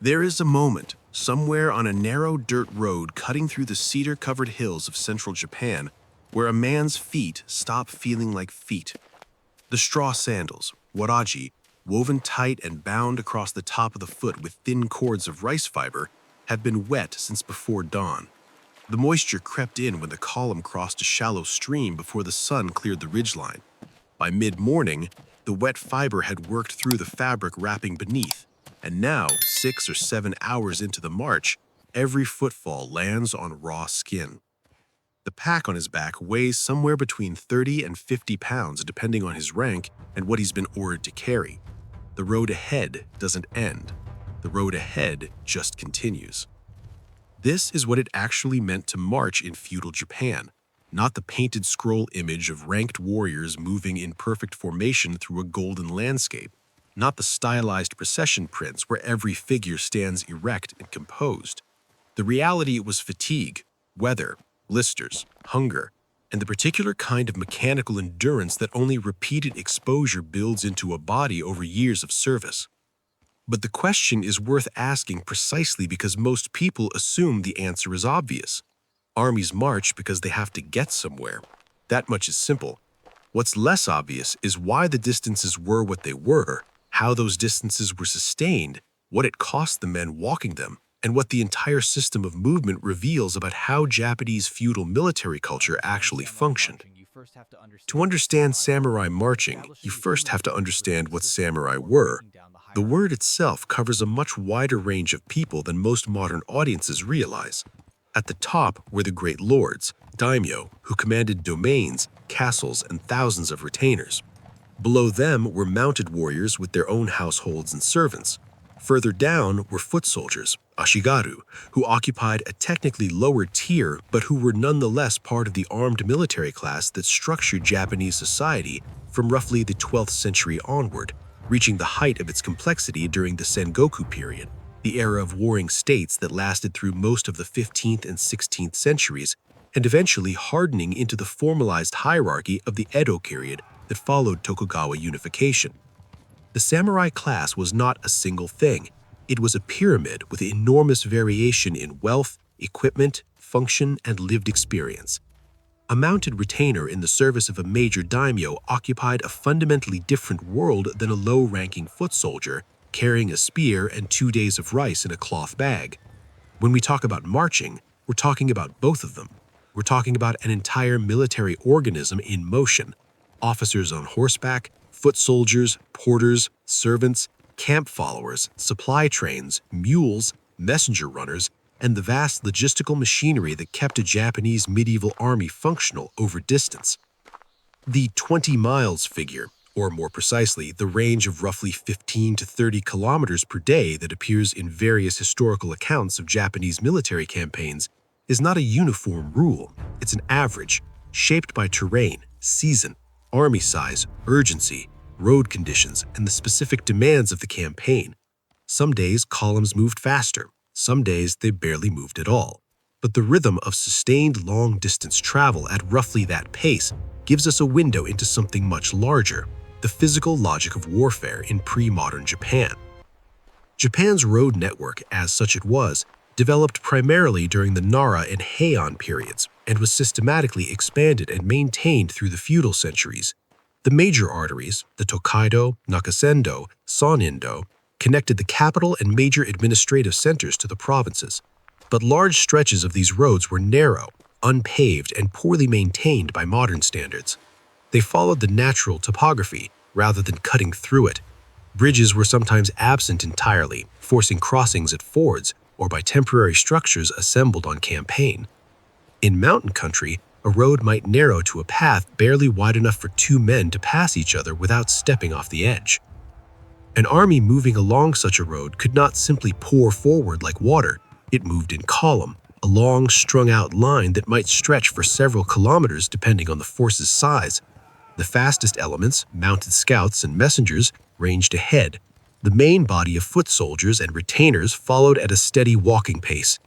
There is a moment, somewhere on a narrow dirt road cutting through the cedar-covered hills of central Japan, where a man's feet stop feeling like feet. The straw sandals, waraji, woven tight and bound across the top of the foot with thin cords of rice fiber, have been wet since before dawn. The moisture crept in when the column crossed a shallow stream before the sun cleared the ridgeline. By mid-morning, the wet fiber had worked through the fabric wrapping beneath, and now, 6 or 7 hours into the march, every footfall lands on raw skin. The pack on his back weighs somewhere between 30 and 50 pounds depending on his rank and what he's been ordered to carry. The road ahead doesn't end. The road ahead just continues. This is what it actually meant to march in feudal Japan, not the painted scroll image of ranked warriors moving in perfect formation through a golden landscape, not the stylized procession prints where every figure stands erect and composed. The reality was fatigue, weather, blisters, hunger, and the particular kind of mechanical endurance that only repeated exposure builds into a body over years of service. But the question is worth asking precisely because most people assume the answer is obvious. Armies march because they have to get somewhere. That much is simple. What's less obvious is why the distances were what they were, how those distances were sustained, what it cost the men walking them, and what the entire system of movement reveals about how Japanese feudal military culture actually functioned. To understand samurai marching, you first have to understand what samurai were. The word itself covers a much wider range of people than most modern audiences realize. At the top were the great lords, daimyo, who commanded domains, castles, and thousands of retainers. Below them were mounted warriors with their own households and servants. Further down were foot soldiers, ashigaru, who occupied a technically lower tier but who were nonetheless part of the armed military class that structured Japanese society from roughly the 12th century onward, reaching the height of its complexity during the Sengoku period, the era of warring states that lasted through most of the 15th and 16th centuries, and eventually hardening into the formalized hierarchy of the Edo period that followed Tokugawa unification. The samurai class was not a single thing. It was a pyramid with enormous variation in wealth, equipment, function, and lived experience. A mounted retainer in the service of a major daimyo occupied a fundamentally different world than a low-ranking foot soldier carrying a spear and 2 days of rice in a cloth bag. When we talk about marching, we're talking about both of them. We're talking about an entire military organism in motion. Officers on horseback, foot soldiers, porters, servants, camp followers, supply trains, mules, messenger runners, and the vast logistical machinery that kept a Japanese medieval army functional over distance. The 20 miles figure, or more precisely, the range of roughly 15 to 30 kilometers per day that appears in various historical accounts of Japanese military campaigns, is not a uniform rule. It's an average, shaped by terrain, season, army size, urgency, road conditions, and the specific demands of the campaign. Some days columns moved faster, some days they barely moved at all. But the rhythm of sustained long-distance travel at roughly that pace gives us a window into something much larger, the physical logic of warfare in pre-modern Japan. Japan's road network, as such it was, developed primarily during the Nara and Heian periods and was systematically expanded and maintained through the feudal centuries. The major arteries, the Tokaido, Nakasendo, Sonindo, connected the capital and major administrative centers to the provinces. But large stretches of these roads were narrow, unpaved, and poorly maintained by modern standards. They followed the natural topography rather than cutting through it. Bridges were sometimes absent entirely, forcing crossings at fords or by temporary structures assembled on campaign. In mountain country, a road might narrow to a path barely wide enough for 2 men to pass each other without stepping off the edge. An army moving along such a road could not simply pour forward like water. It moved in column, a long, strung-out line that might stretch for several kilometers depending on the force's size. The fastest elements, mounted scouts and messengers, ranged ahead. The main body of foot soldiers and retainers followed at a steady walking pace.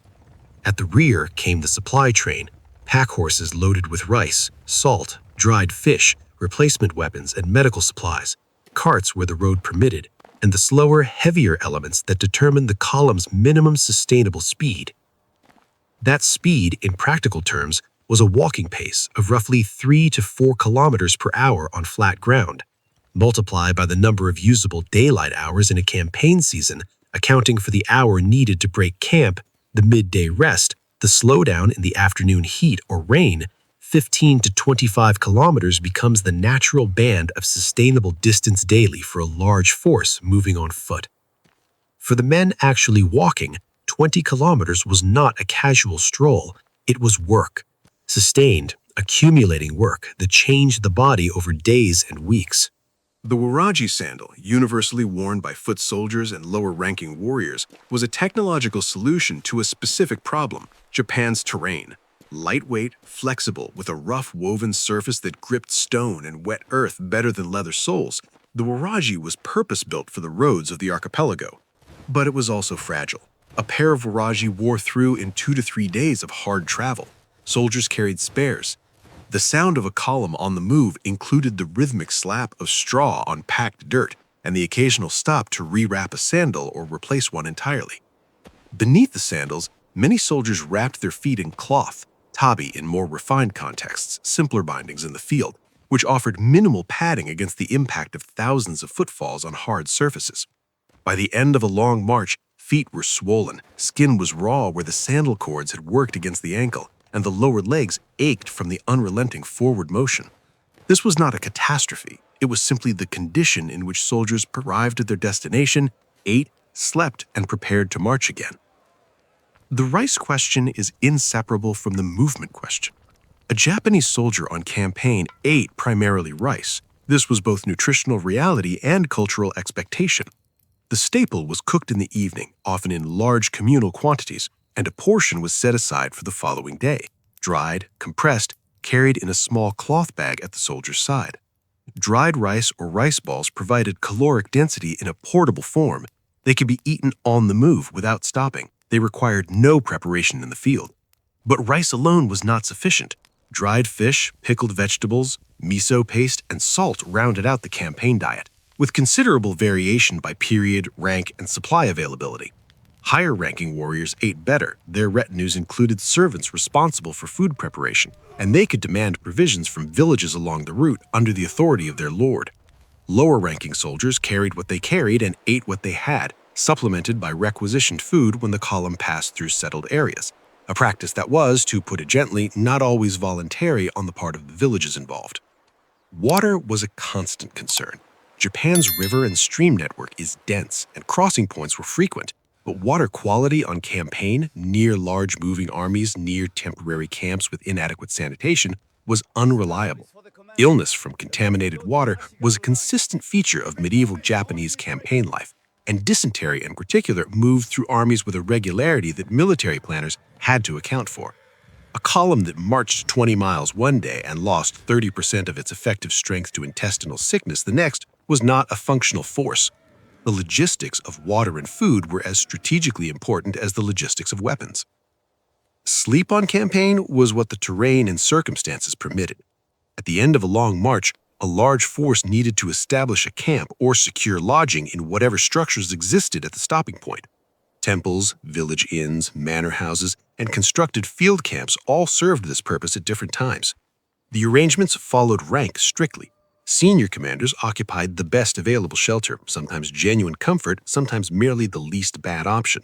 At the rear came the supply train, pack horses loaded with rice, salt, dried fish, replacement weapons, and medical supplies, carts where the road permitted, and the slower, heavier elements that determine the column's minimum sustainable speed. That speed, in practical terms, was a walking pace of roughly 3 to 4 kilometers per hour on flat ground. Multiply by the number of usable daylight hours in a campaign season, accounting for the hour needed to break camp, the midday rest, the slowdown in the afternoon heat or rain, 15 to 25 kilometers becomes the natural band of sustainable distance daily for a large force moving on foot. For the men actually walking, 20 kilometers was not a casual stroll, it was work. Sustained, accumulating work that changed the body over days and weeks. The Waraji sandal, universally worn by foot soldiers and lower-ranking warriors, was a technological solution to a specific problem: Japan's terrain. Lightweight, flexible, with a rough woven surface that gripped stone and wet earth better than leather soles, the Waraji was purpose-built for the roads of the archipelago. But it was also fragile. A pair of Waraji wore through in 2 to 3 days of hard travel. Soldiers carried spares. The sound of a column on the move included the rhythmic slap of straw on packed dirt and the occasional stop to rewrap a sandal or replace one entirely. Beneath the sandals, many soldiers wrapped their feet in cloth, tabi in more refined contexts, simpler bindings in the field, which offered minimal padding against the impact of thousands of footfalls on hard surfaces. By the end of a long march, feet were swollen, skin was raw where the sandal cords had worked against the ankle, and the lower legs ached from the unrelenting forward motion. This was not a catastrophe. It was simply the condition in which soldiers arrived at their destination, ate, slept, and prepared to march again. The rice question is inseparable from the movement question. A Japanese soldier on campaign ate primarily rice. This was both nutritional reality and cultural expectation. The staple was cooked in the evening, often in large communal quantities, and a portion was set aside for the following day, dried, compressed, carried in a small cloth bag at the soldier's side. Dried rice or rice balls provided caloric density in a portable form. They could be eaten on the move without stopping. They required no preparation in the field. But rice alone was not sufficient. Dried fish, pickled vegetables, miso paste, and salt rounded out the campaign diet, with considerable variation by period, rank, and supply availability. Higher-ranking warriors ate better. Their retinues included servants responsible for food preparation, and they could demand provisions from villages along the route under the authority of their lord. Lower-ranking soldiers carried what they carried and ate what they had, supplemented by requisitioned food when the column passed through settled areas, a practice that was, to put it gently, not always voluntary on the part of the villages involved. Water was a constant concern. Japan's river and stream network is dense, and crossing points were frequent. But water quality on campaign, near large moving armies, near temporary camps with inadequate sanitation, was unreliable. Illness from contaminated water was a consistent feature of medieval Japanese campaign life, and dysentery in particular moved through armies with a regularity that military planners had to account for. A column that marched 20 miles one day and lost 30% of its effective strength to intestinal sickness the next was not a functional force. The logistics of water and food were as strategically important as the logistics of weapons. Sleep on campaign was what the terrain and circumstances permitted. At the end of a long march, a large force needed to establish a camp or secure lodging in whatever structures existed at the stopping point. Temples, village inns, manor houses, and constructed field camps all served this purpose at different times. The arrangements followed rank strictly. Senior commanders occupied the best available shelter, sometimes genuine comfort, sometimes merely the least bad option.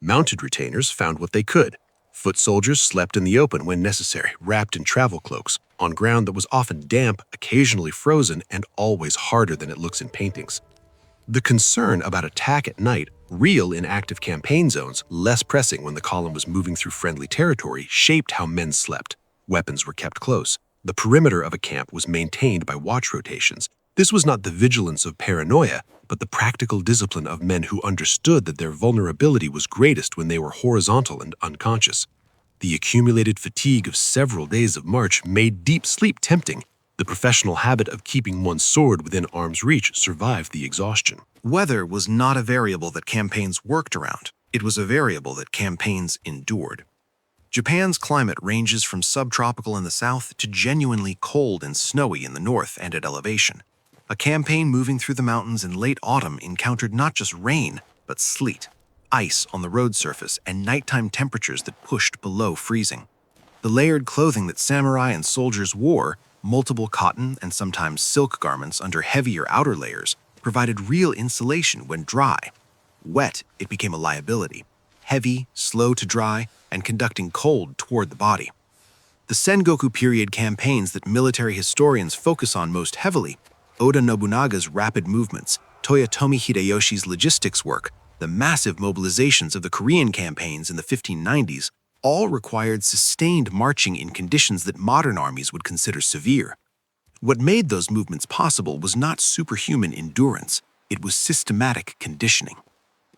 Mounted retainers found what they could. Foot soldiers slept in the open when necessary, wrapped in travel cloaks, on ground that was often damp, occasionally frozen, and always harder than it looks in paintings. The concern about attack at night, real in active campaign zones, less pressing when the column was moving through friendly territory, shaped how men slept. Weapons were kept close. The perimeter of a camp was maintained by watch rotations. This was not the vigilance of paranoia, but the practical discipline of men who understood that their vulnerability was greatest when they were horizontal and unconscious. The accumulated fatigue of several days of march made deep sleep tempting. The professional habit of keeping one's sword within arm's reach survived the exhaustion. Weather was not a variable that campaigns worked around. It was a variable that campaigns endured. Japan's climate ranges from subtropical in the south to genuinely cold and snowy in the north and at elevation. A campaign moving through the mountains in late autumn encountered not just rain, but sleet, ice on the road surface, and nighttime temperatures that pushed below freezing. The layered clothing that samurai and soldiers wore, multiple cotton and sometimes silk garments under heavier outer layers, provided real insulation when dry. Wet, it became a liability. Heavy, slow to dry, and conducting cold toward the body. The Sengoku period campaigns that military historians focus on most heavily, Oda Nobunaga's rapid movements, Toyotomi Hideyoshi's logistics work, the massive mobilizations of the Korean campaigns in the 1590s, all required sustained marching in conditions that modern armies would consider severe. What made those movements possible was not superhuman endurance, it was systematic conditioning.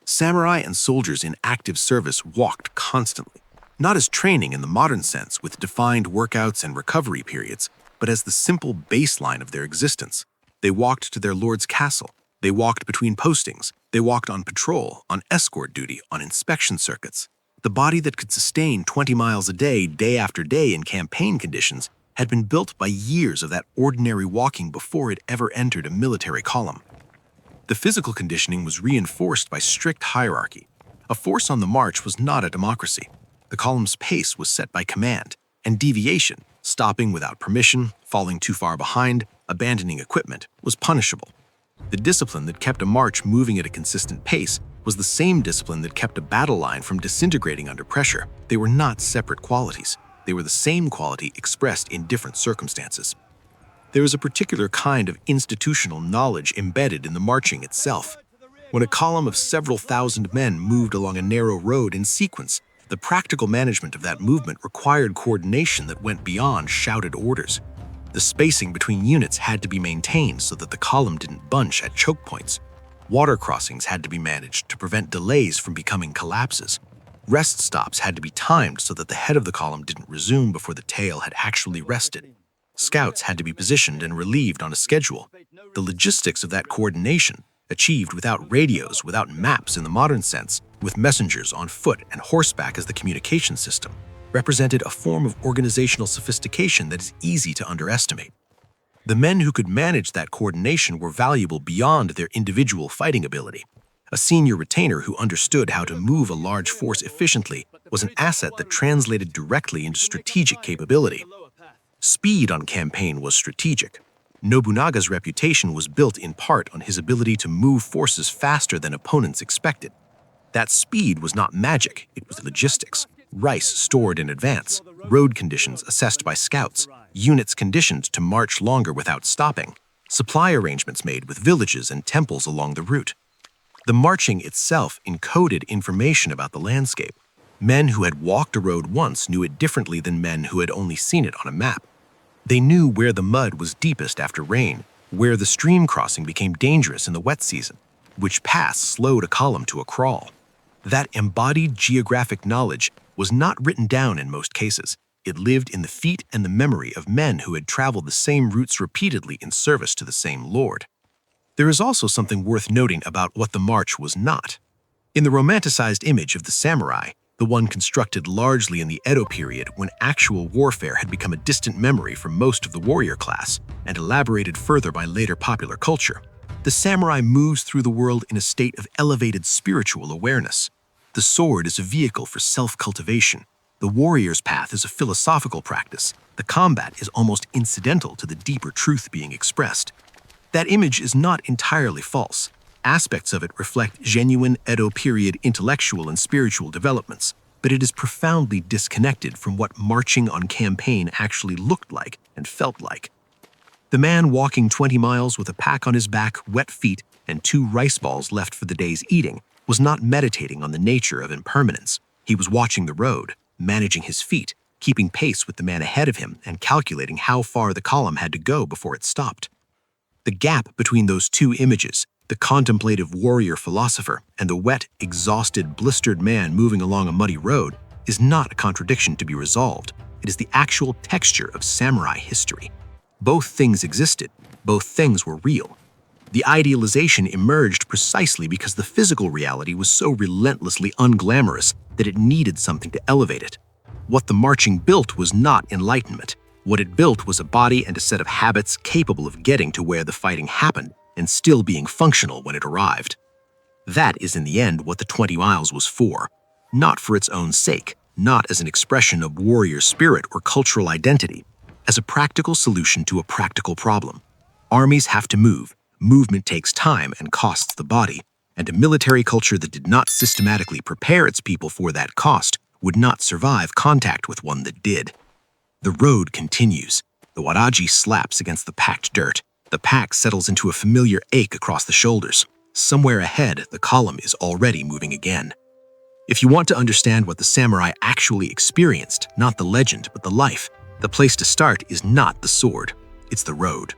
Samurai and soldiers in active service walked constantly, not as training in the modern sense with defined workouts and recovery periods, but as the simple baseline of their existence. They walked to their lord's castle, they walked between postings, they walked on patrol, on escort duty, on inspection circuits. The body that could sustain 20 miles a day, day after day in campaign conditions, had been built by years of that ordinary walking before it ever entered a military column. The physical conditioning was reinforced by strict hierarchy. A force on the march was not a democracy. The column's pace was set by command, and deviation, stopping without permission, falling too far behind, abandoning equipment, was punishable. The discipline that kept a march moving at a consistent pace was the same discipline that kept a battle line from disintegrating under pressure. They were not separate qualities. They were the same quality expressed in different circumstances. There is a particular kind of institutional knowledge embedded in the marching itself. When a column of several thousand men moved along a narrow road in sequence, the practical management of that movement required coordination that went beyond shouted orders. The spacing between units had to be maintained so that the column didn't bunch at choke points. Water crossings had to be managed to prevent delays from becoming collapses. Rest stops had to be timed so that the head of the column didn't resume before the tail had actually rested. Scouts had to be positioned and relieved on a schedule. The logistics of that coordination, achieved without radios, without maps in the modern sense, with messengers on foot and horseback as the communication system, represented a form of organizational sophistication that is easy to underestimate. The men who could manage that coordination were valuable beyond their individual fighting ability. A senior retainer who understood how to move a large force efficiently was an asset that translated directly into strategic capability. Speed on campaign was strategic. Nobunaga's reputation was built in part on his ability to move forces faster than opponents expected. That speed was not magic, it was logistics. Rice stored in advance, road conditions assessed by scouts, units conditioned to march longer without stopping, supply arrangements made with villages and temples along the route. The marching itself encoded information about the landscape. Men who had walked a road once knew it differently than men who had only seen it on a map. They knew where the mud was deepest after rain, where the stream crossing became dangerous in the wet season, which pass slowed a column to a crawl. That embodied geographic knowledge was not written down in most cases. It lived in the feet and the memory of men who had traveled the same routes repeatedly in service to the same lord. There is also something worth noting about what the march was not. In the romanticized image of the samurai, the one constructed largely in the Edo period when actual warfare had become a distant memory for most of the warrior class and elaborated further by later popular culture, the samurai moves through the world in a state of elevated spiritual awareness. The sword is a vehicle for self-cultivation. The warrior's path is a philosophical practice. The combat is almost incidental to the deeper truth being expressed. That image is not entirely false. Aspects of it reflect genuine Edo period intellectual and spiritual developments, but it is profoundly disconnected from what marching on campaign actually looked like and felt like. The man walking 20 miles with a pack on his back, wet feet, and 2 rice balls left for the day's eating was not meditating on the nature of impermanence. He was watching the road, managing his feet, keeping pace with the man ahead of him, and calculating how far the column had to go before it stopped. The gap between those two images, the contemplative warrior philosopher and the wet, exhausted, blistered man moving along a muddy road, is not a contradiction to be resolved. It is the actual texture of samurai history. Both things existed. Both things were real. The idealization emerged precisely because the physical reality was so relentlessly unglamorous that it needed something to elevate it. What the marching built was not enlightenment. What it built was a body and a set of habits capable of getting to where the fighting happened and still being functional when it arrived. That is in the end what the 20 miles was for, not for its own sake, not as an expression of warrior spirit or cultural identity, as a practical solution to a practical problem. Armies have to move, movement takes time and costs the body, and a military culture that did not systematically prepare its people for that cost would not survive contact with one that did. The road continues. The Waraji slaps against the packed dirt. The pack settles into a familiar ache across the shoulders. Somewhere ahead, the column is already moving again. If you want to understand what the samurai actually experienced, not the legend, but the life, the place to start is not the sword, it's the road.